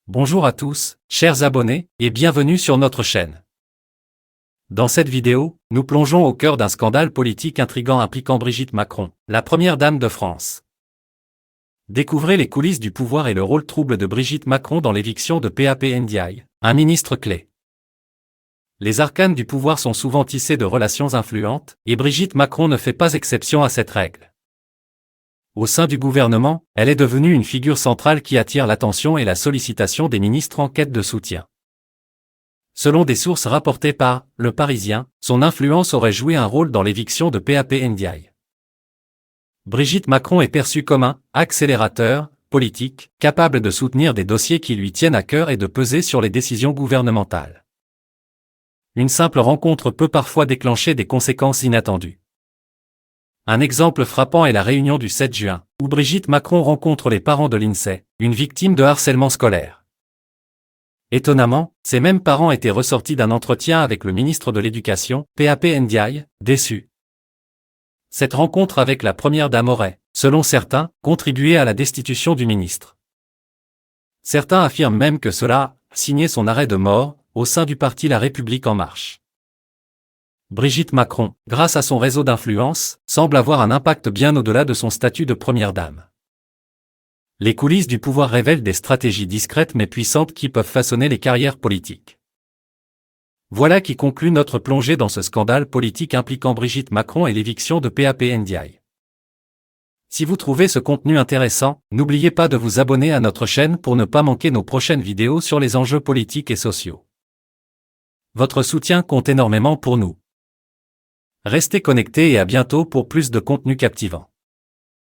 Bonjour à tous, chers abonnés, et bienvenue sur notre chaîne. Dans cette vidéo, nous plongeons au cœur d'un scandale politique intrigant impliquant Brigitte Macron, la première dame de France. Découvrez les coulisses du pouvoir et le rôle trouble de Brigitte Macron dans l'éviction de PAP Ndiaye, un ministre clé. Les arcanes du pouvoir sont souvent tissés de relations influentes, et Brigitte Macron ne fait pas exception à cette règle. Au sein du gouvernement, elle est devenue une figure centrale qui attire l'attention et la sollicitation des ministres en quête de soutien. Selon des sources rapportées par Le Parisien, son influence aurait joué un rôle dans l'éviction de PAP Ndiaye. Brigitte Macron est perçue comme un accélérateur politique, capable de soutenir des dossiers qui lui tiennent à cœur et de peser sur les décisions gouvernementales. Une simple rencontre peut parfois déclencher des conséquences inattendues. Un exemple frappant est la réunion du 7 juin, où Brigitte Macron rencontre les parents de Lindsay, une victime de harcèlement scolaire. Étonnamment, ces mêmes parents étaient ressortis d'un entretien avec le ministre de l'Éducation, PAP Ndiaye, déçus. Cette rencontre avec la première dame aurait, selon certains, contribué à la destitution du ministre. Certains affirment même que cela a signé son arrêt de mort, au sein du parti La République En Marche. Brigitte Macron, grâce à son réseau d'influence, semble avoir un impact bien au-delà de son statut de première dame. Les coulisses du pouvoir révèlent des stratégies discrètes mais puissantes qui peuvent façonner les carrières politiques. Voilà qui conclut notre plongée dans ce scandale politique impliquant Brigitte Macron et l'éviction de PAP Ndiaye. Si vous trouvez ce contenu intéressant, n'oubliez pas de vous abonner à notre chaîne pour ne pas manquer nos prochaines vidéos sur les enjeux politiques et sociaux. Votre soutien compte énormément pour nous. Restez connectés et à bientôt pour plus de contenu captivant.